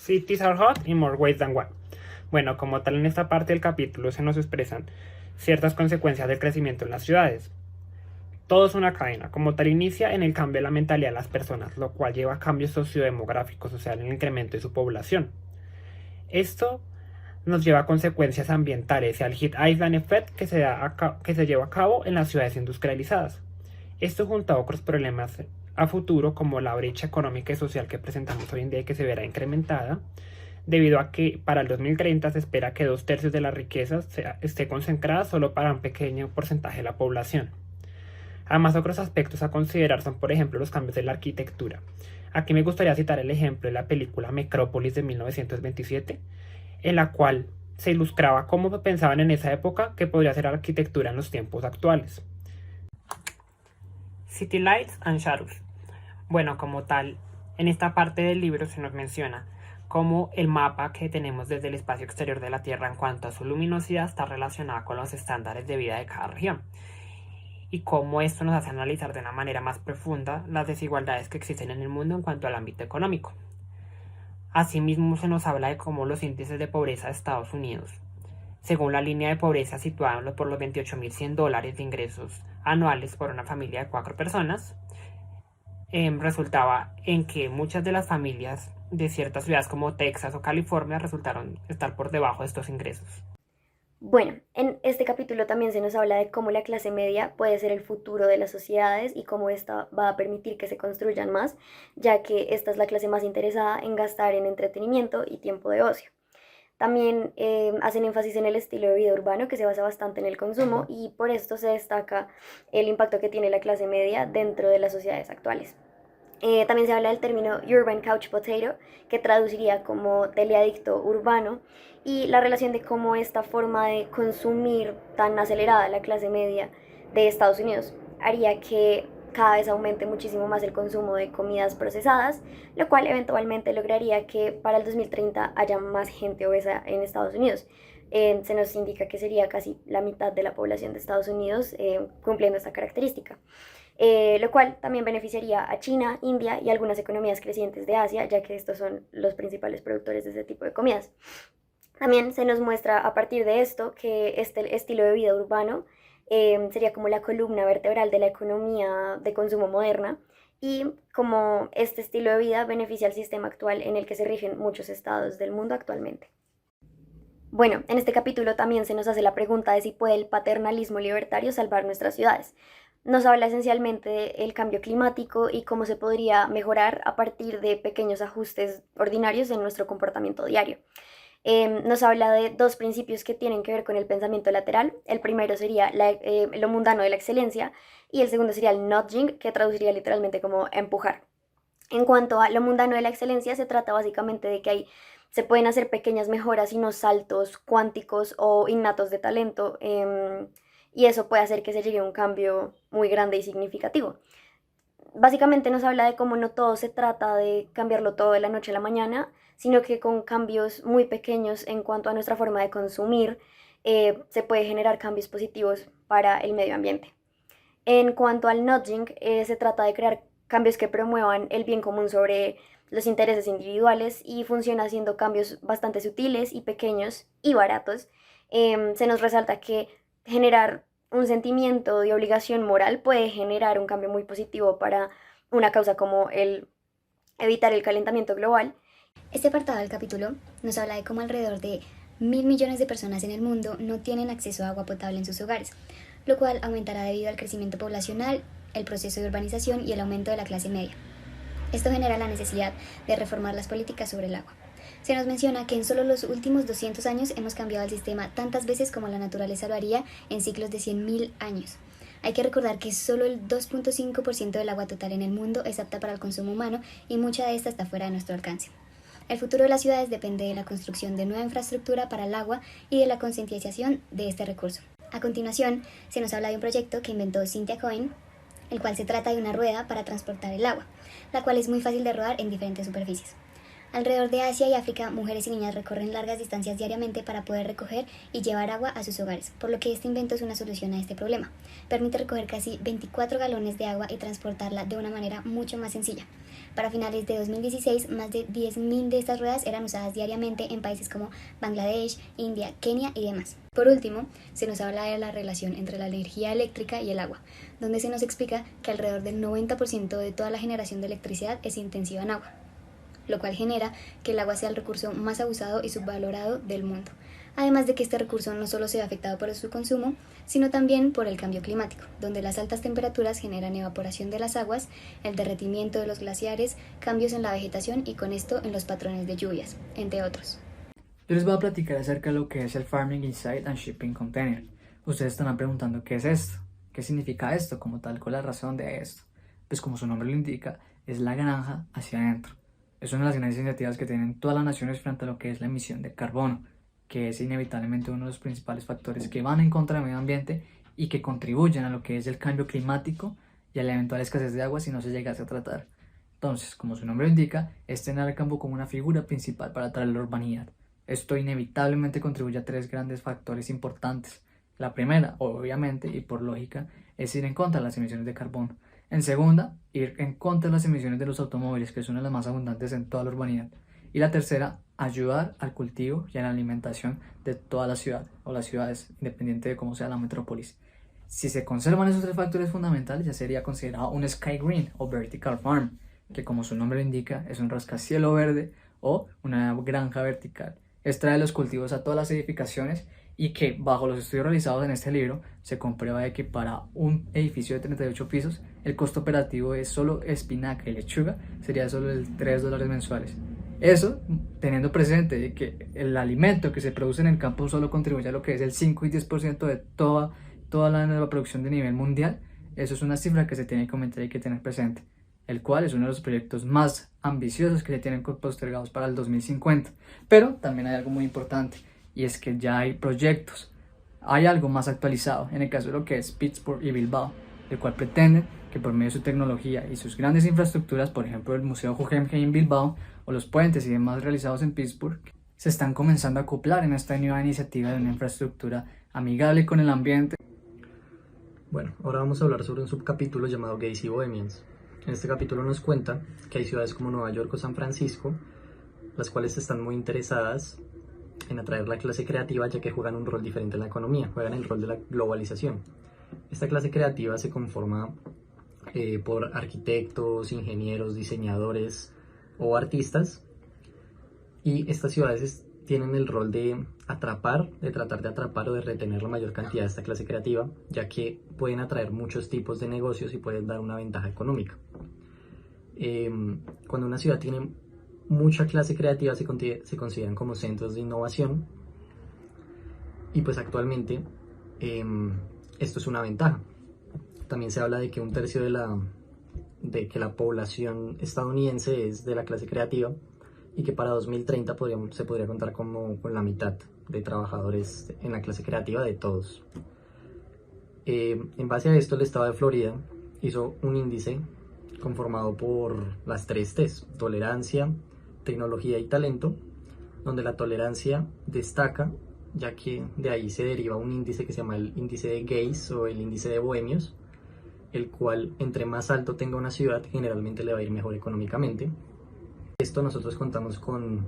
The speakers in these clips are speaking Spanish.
Cities are hot in more ways than one. Bueno, como tal en esta parte del capítulo se nos expresan ciertas consecuencias del crecimiento en las ciudades. Todo es una cadena, como tal inicia en el cambio de la mentalidad de las personas, lo cual lleva a cambios sociodemográficos, o sea, en el incremento de su población. Esto nos lleva a consecuencias ambientales y al Heat Island Effect que se lleva a cabo en las ciudades industrializadas. Esto junto a otros problemas a futuro como la brecha económica y social que presentamos hoy en día y que se verá incrementada, debido a que para el 2030 se espera que 2/3 de la riqueza esté concentrada solo para un pequeño porcentaje de la población. Además, otros aspectos a considerar son, por ejemplo, los cambios de la arquitectura. Aquí me gustaría citar el ejemplo de la película Metrópolis de 1927, en la cual se ilustraba cómo pensaban en esa época que podría ser arquitectura en los tiempos actuales. City Lights and Shadows. Bueno, como tal, en esta parte del libro se nos menciona cómo el mapa que tenemos desde el espacio exterior de la Tierra en cuanto a su luminosidad está relacionada con los estándares de vida de cada región y cómo esto nos hace analizar de una manera más profunda las desigualdades que existen en el mundo en cuanto al ámbito económico. Asimismo, se nos habla de cómo los índices de pobreza de Estados Unidos, según la línea de pobreza situada por los $28.100 de ingresos anuales por una familia de 4 personas, resultaba en que muchas de las familias de ciertas ciudades como Texas o California resultaron estar por debajo de estos ingresos. Bueno, en este capítulo también se nos habla de cómo la clase media puede ser el futuro de las sociedades y cómo esta va a permitir que se construyan más, ya que esta es la clase más interesada en gastar en entretenimiento y tiempo de ocio. También hacen énfasis en el estilo de vida urbano que se basa bastante en el consumo y por esto se destaca el impacto que tiene la clase media dentro de las sociedades actuales. También se habla del término Urban Couch Potato, que traduciría como teleadicto urbano, y la relación de cómo esta forma de consumir tan acelerada la clase media de Estados Unidos haría que cada vez aumente muchísimo más el consumo de comidas procesadas, lo cual eventualmente lograría que para el 2030 haya más gente obesa en Estados Unidos. Se nos indica que sería casi la mitad de la población de Estados Unidos cumpliendo esta característica. Lo cual también beneficiaría a China, India y algunas economías crecientes de Asia, ya que estos son los principales productores de este tipo de comidas. También se nos muestra a partir de esto que este estilo de vida urbano sería como la columna vertebral de la economía de consumo moderna y como este estilo de vida beneficia al sistema actual en el que se rigen muchos estados del mundo actualmente. Bueno, en este capítulo también se nos hace la pregunta de si puede el paternalismo libertario salvar nuestras ciudades. Nos habla esencialmente del cambio climático y cómo se podría mejorar a partir de pequeños ajustes ordinarios en nuestro comportamiento diario. Nos habla de dos principios que tienen que ver con el pensamiento lateral. El primero sería lo mundano de la excelencia y el segundo sería el nudging, que traduciría literalmente como empujar. En cuanto a lo mundano de la excelencia, se trata básicamente de que se pueden hacer pequeñas mejoras y no saltos cuánticos o innatos de talento, y eso puede hacer que se llegue a un cambio muy grande y significativo. Básicamente nos habla de cómo no todo se trata de cambiarlo todo de la noche a la mañana, sino que con cambios muy pequeños en cuanto a nuestra forma de consumir, se puede generar cambios positivos para el medio ambiente. En cuanto al nudging, se trata de crear cambios que promuevan el bien común sobre los intereses individuales y funciona haciendo cambios bastante sutiles y pequeños y baratos. Se nos resalta que generar un sentimiento de obligación moral puede generar un cambio muy positivo para una causa como el evitar el calentamiento global. Este apartado del capítulo nos habla de cómo alrededor de 1.000 millones de personas en el mundo no tienen acceso a agua potable en sus hogares, lo cual aumentará debido al crecimiento poblacional, el proceso de urbanización y el aumento de la clase media. Esto genera la necesidad de reformar las políticas sobre el agua. Se nos menciona que en solo los últimos 200 años hemos cambiado el sistema tantas veces como la naturaleza lo haría en ciclos de 100.000 años. Hay que recordar que solo el 2.5% del agua total en el mundo es apta para el consumo humano y mucha de esta está fuera de nuestro alcance. El futuro de las ciudades depende de la construcción de nueva infraestructura para el agua y de la concientización de este recurso. A continuación, se nos habla de un proyecto que inventó Cynthia Cohen, el cual se trata de una rueda para transportar el agua, la cual es muy fácil de rodar en diferentes superficies. Alrededor de Asia y África, mujeres y niñas recorren largas distancias diariamente para poder recoger y llevar agua a sus hogares, por lo que este invento es una solución a este problema. Permite recoger casi 24 galones de agua y transportarla de una manera mucho más sencilla. Para finales de 2016, más de 10.000 de estas ruedas eran usadas diariamente en países como Bangladesh, India, Kenia y demás. Por último, se nos habla de la relación entre la energía eléctrica y el agua, donde se nos explica que alrededor del 90% de toda la generación de electricidad es intensiva en agua, lo cual genera que el agua sea el recurso más abusado y subvalorado del mundo. Además de que este recurso no solo se ve afectado por su consumo, sino también por el cambio climático, donde las altas temperaturas generan evaporación de las aguas, el derretimiento de los glaciares, cambios en la vegetación y con esto en los patrones de lluvias, entre otros. Yo les voy a platicar acerca de lo que es el Farming Inside and Shipping Container. Ustedes estarán preguntando qué es esto, qué significa esto, como tal, cuál es la razón de esto. Pues como su nombre lo indica, es la granja hacia adentro. Es una de las grandes iniciativas que tienen todas las naciones frente a lo que es la emisión de carbono, que es inevitablemente uno de los principales factores que van en contra del medio ambiente y que contribuyen a lo que es el cambio climático y a la eventual escasez de agua si no se llegase a tratar. Entonces, como su nombre lo indica, es tener al campo como una figura principal para atraer la urbanidad. Esto inevitablemente contribuye a tres grandes factores importantes. La primera, obviamente, y por lógica, es ir en contra de las emisiones de carbono. En segunda, ir en contra de las emisiones de los automóviles, que son las más abundantes en toda la urbanidad. Y la tercera, ayudar al cultivo y a la alimentación de toda la ciudad o las ciudades, independiente de cómo sea la metrópolis. Si se conservan esos tres factores fundamentales, ya sería considerado un sky green o vertical farm, que como su nombre lo indica, es un rascacielos verde o una granja vertical. Extrae los cultivos a todas las edificaciones y que, bajo los estudios realizados en este libro, se comprueba de que para un edificio de 38 pisos, el costo operativo de solo espinaca y lechuga sería solo de $3 mensuales. Eso, teniendo presente de que el alimento que se produce en el campo solo contribuye a lo que es el 5 y 10% de toda la producción de nivel mundial, eso es una cifra que se tiene que aumentar y que tener presente, el cual es uno de los proyectos más ambiciosos que se tienen postergados para el 2050. Pero también hay algo muy importante, y es que ya hay proyectos, hay algo más actualizado, en el caso de lo que es Pittsburgh y Bilbao, el cual pretende que por medio de su tecnología y sus grandes infraestructuras, por ejemplo el Museo Guggenheim en Bilbao o los puentes y demás realizados en Pittsburgh, se están comenzando a acoplar en esta nueva iniciativa de una infraestructura amigable con el ambiente. Bueno, ahora vamos a hablar sobre un subcapítulo llamado Gays y Bohemians. En este capítulo nos cuenta que hay ciudades como Nueva York o San Francisco, las cuales están muy interesadas en atraer la clase creativa, ya que juegan un rol diferente en la economía, juegan el rol de la globalización. Esta clase creativa se conforma por arquitectos, ingenieros, diseñadores o artistas, y estas ciudades tienen el rol de tratar de atrapar o de retener la mayor cantidad de esta clase creativa, ya que pueden atraer muchos tipos de negocios y pueden dar una ventaja económica. Cuando una ciudad tiene mucha clase creativa se consideran como centros de innovación, y pues actualmente esto es una ventaja. También se habla de que un tercio de que la población estadounidense es de la clase creativa, y que para 2030 se podría contar como con la mitad de trabajadores en la clase creativa de todos. En base a esto, el estado de Florida hizo un índice conformado por las 3 T's: tolerancia, tecnología y talento, donde la tolerancia destaca, ya que de ahí se deriva un índice que se llama el índice de gays o el índice de bohemios, el cual entre más alto tenga una ciudad generalmente le va a ir mejor económicamente. Esto nosotros contamos con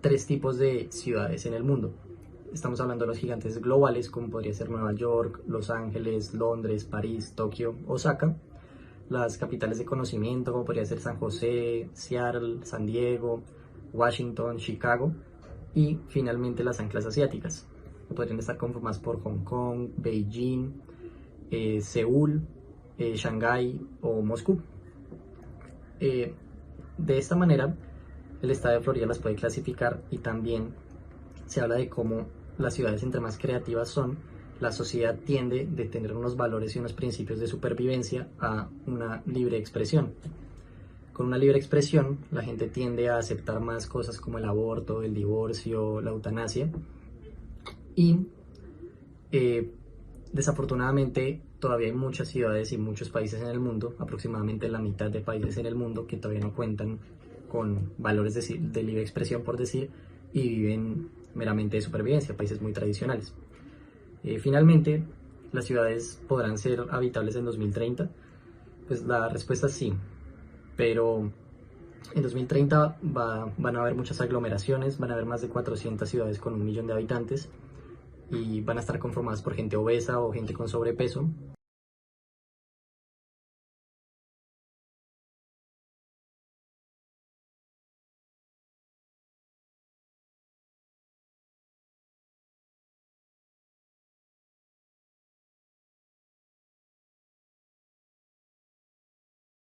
3 tipos de ciudades en el mundo. Estamos hablando de los gigantes globales, como podría ser Nueva York, Los Ángeles, Londres, París, Tokio, Osaka. Las capitales de conocimiento, como podría ser San José, Seattle, San Diego, Washington, Chicago. Y finalmente las anclas asiáticas, que podrían estar conformadas por Hong Kong, Beijing, Seúl, Shanghái o Moscú. De esta manera, el estado de Florida las puede clasificar, y también se habla de cómo las ciudades entre más creativas son, la sociedad tiende de tener unos valores y unos principios de supervivencia a una libre expresión. Con una libre expresión, la gente tiende a aceptar más cosas como el aborto, el divorcio, la eutanasia, y desafortunadamente todavía hay muchas ciudades y muchos países en el mundo, aproximadamente la mitad de países en el mundo, que todavía no cuentan con valores de libre expresión, por decir, y viven meramente de supervivencia, países muy tradicionales. Finalmente, ¿las ciudades podrán ser habitables en 2030? Pues la respuesta es sí, pero en 2030 van a haber muchas aglomeraciones, van a haber más de 400 ciudades con 1 millón de habitantes y van a estar conformadas por gente obesa o gente con sobrepeso.